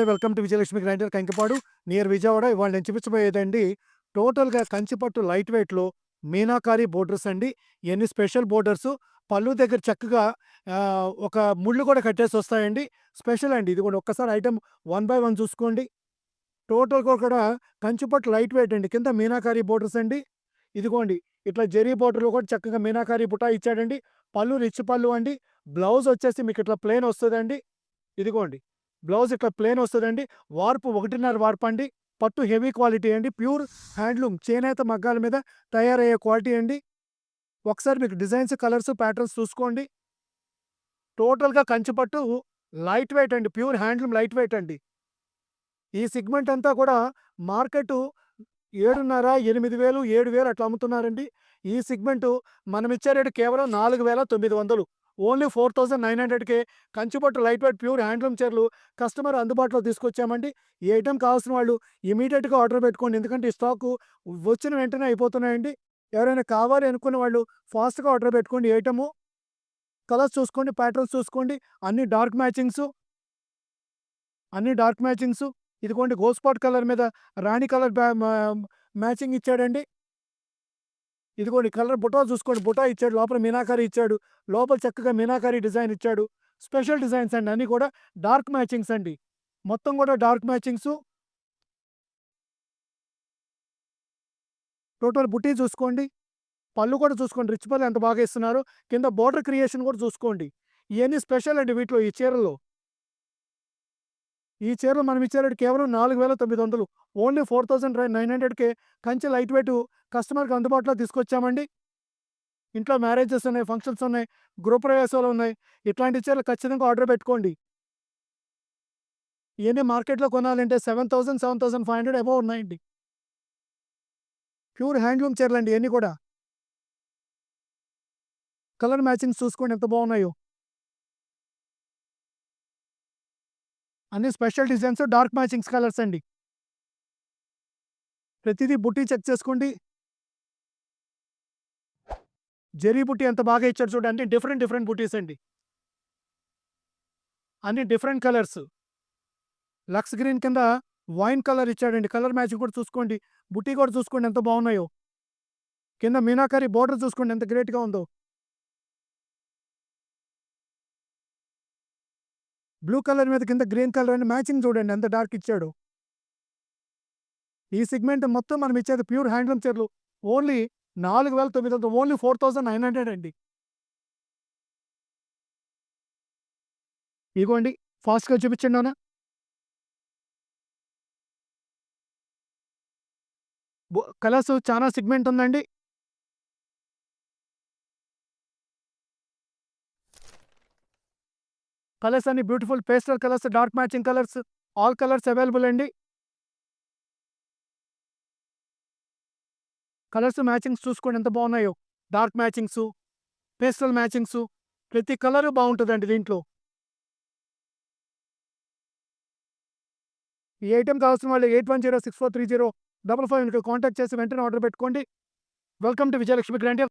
Welcome to Vijayalakshmi grinder Kankipadu near Vijayawada. ఇవాళ నేను చూపించబోయేదండి టోటల్‌గా కంచిపట్టు లైట్ వెయిట్‌లో మీనాకారి బోర్డర్స్ అండి. ఇయన్నీ స్పెషల్ బోర్డర్సు. పళ్ళు దగ్గర చక్కగా ఒక ముళ్ళు కూడా కట్టేసొస్తాయండి. స్పెషల్ అండి. ఇది కూడా ఒక్కసారి ఐటెమ్ వన్ బై వన్ చూసుకోండి. టోటల్‌గా కూడా కంచిపట్టు లైట్ వెయిట్ అండి. కింద మీనాకారి బోర్డర్స్ అండి. ఇదిగోండి ఇట్లా జరీ బోర్డర్‌లో కూడా చక్కగా మీనాకారి బుటా ఇచ్చాడండి. పళ్ళు రిచ్ పళ్ళు అండి. బ్లౌజ్ వచ్చేసి మీకు ఇట్లా ప్లెయిన్ వస్తదండి. ఇదిగోండి. బ్లౌజ్ ఇట్లా ప్లెయిన్ వస్తదండి. వార్పు 1.5 వార్పండి. పట్టు హెవీ క్వాలిటీ అండి. ప్యూర్ హ్యాండ్లూమ్ చేనేత మగ్గాల మీద తయారయ్యే క్వాలిటీ అండి. ఒకసారి మీకు డిజైన్స్, కలర్స్, ప్యాటర్న్స్ చూసుకోండి. టోటల్‌గా కంచి పట్టు లైట్ వెయిట్ అండి. ప్యూర్ హ్యాండ్లూమ్ లైట్ వెయిట్ అండి. ఈ సెగ్మెంట్ అంతా కూడా మార్కెటు 7,500, 8,000, 7,000 అట్లా అమ్ముతున్నారండి. ఈ సెగ్మెంటు మనమిచ్చే రేటు కేవలం 4,900. ఓన్లీ 4,900కే కంచిపట్టు లైట్ వెయిట్ ప్యూర్ హ్యాండ్లూమ్ చీరలు కస్టమర్ అందుబాటులో తీసుకొచ్చామండి. ఈ ఐటెమ్ కావాల్సిన వాళ్ళు ఇమ్మీడియేట్‌గా ఆర్డర్ పెట్టుకోండి. ఎందుకంటే ఈ స్టాకు వచ్చిన వెంటనే అయిపోతున్నాయండి. ఎవరైనా కావాలి అనుకున్న వాళ్ళు ఫాస్ట్‌గా ఆర్డర్ పెట్టుకోండి. ఈ ఐటెము కలర్స్ చూసుకోండి, ప్యాటర్న్స్ చూసుకోండి. అన్ని డార్క్ మ్యాచింగ్సు. అన్ని డార్క్ మ్యాచింగ్సు. ఇదిగోండి గోల్డ్ స్పాట్ కలర్ మీద రాణి కలర్ మ్యాచింగ్ ఇచ్చాడండి. ఇదిగోండి కలర్ బుటా చూసుకోండి. బుటా ఇచ్చాడు. లోపల మీనాకరి ఇచ్చాడు. లోపల చక్కగా మీనాకరి డిజైన్ ఇచ్చాడు. స్పెషల్ డిజైన్స్ అండి. అన్నీ కూడా డార్క్ మ్యాచింగ్స్ అండి. మొత్తం కూడా డార్క్ మ్యాచింగ్సు. టోటల్ బుటీ చూసుకోండి. పళ్ళు కూడా చూసుకోండి. రిచ్ పళ్ళు ఎంత బాగా ఇస్తున్నారో. కింద బోర్డర్ క్రియేషన్ కూడా చూసుకోండి. ఇయన్నీ స్పెషల్ అండి వీటిలో ఈ చీరల్లో. ఈ చీరలు మనం ఇచ్చే రేటు కేవలం 4,900. ఓన్లీ 4,900కే కంచి లైట్ వెయిట్ కస్టమర్‌కి అందుబాటులో తీసుకొచ్చామండి. ఇంట్లో మ్యారేజెస్ ఉన్నాయి, ఫంక్షన్స్ ఉన్నాయి, గృహప్రవేశాలు ఉన్నాయి. ఇట్లాంటి చీరలు ఖచ్చితంగా ఆర్డర్ పెట్టుకోండి. ఇయన్నీ మార్కెట్‌లో కొనాలంటే 7,000, 7,500 అబోవ్ ఉన్నాయండి. ప్యూర్ హ్యాండ్లూమ్ చీరలండి ఇయన్నీ కూడా. కలర్ మ్యాచింగ్స్ చూసుకోండి ఎంత బాగున్నాయో. అన్ని special designs, dark matchings colours అండి. ప్రతిదీ బుట్టి చెక్ చేసుకోండి. జరీ బుట్టి ఎంత బాగా ఇచ్చాడు చూడండి. డిఫరెంట్ డిఫరెంట్ బుట్టీస్ అండి. అన్ని డిఫరెంట్ కలర్స్. లక్స్ గ్రీన్ కింద వైన్ కలర్ ఇచ్చాడండి. కలర్ మ్యాచింగ్ కూడా చూసుకోండి. బుట్టి కూడా చూసుకోండి ఎంత బాగున్నాయో. కింద మీనాకరి బోర్డర్ చూసుకోండి ఎంత గ్రేట్‌గా ఉందో. బ్లూ కలర్ మీద కింద గ్రీన్ కలర్ అని మ్యాచింగ్ చూడండి ఎంత డార్క్ ఇచ్చాడో. ఈ సెగ్మెంట్ మొత్తం మనం ఇచ్చేది ప్యూర్ హ్యాండ్లూమ్ చీరలు. ఓన్లీ 4,900. ఓన్లీ 4,900 అండి. ఇగోండి ఫాస్ట్‌గా చూపించండి నాన్న. కలర్స్ చాలా సెగ్మెంట్ ఉందండి. కలర్స్ అన్ని beautiful pastel colours, dark matching colours, all colours available అండి. కలర్స్ మ్యాచింగ్స్ చూసుకోండి ఎంత బాగున్నాయో. డార్క్ మ్యాచింగ్సు, పేస్టల్ మ్యాచింగ్సు, ప్రతి కలరు బాగుంటదండి దీంట్లో. ఈ ఐటెమ్ కావాల్సిన వాళ్ళు 8106430555 కాంటాక్ట్ చేసి వెంటనే ఆర్డర్ పెట్టుకోండి. Welcome to Vijayalakshmi grinder.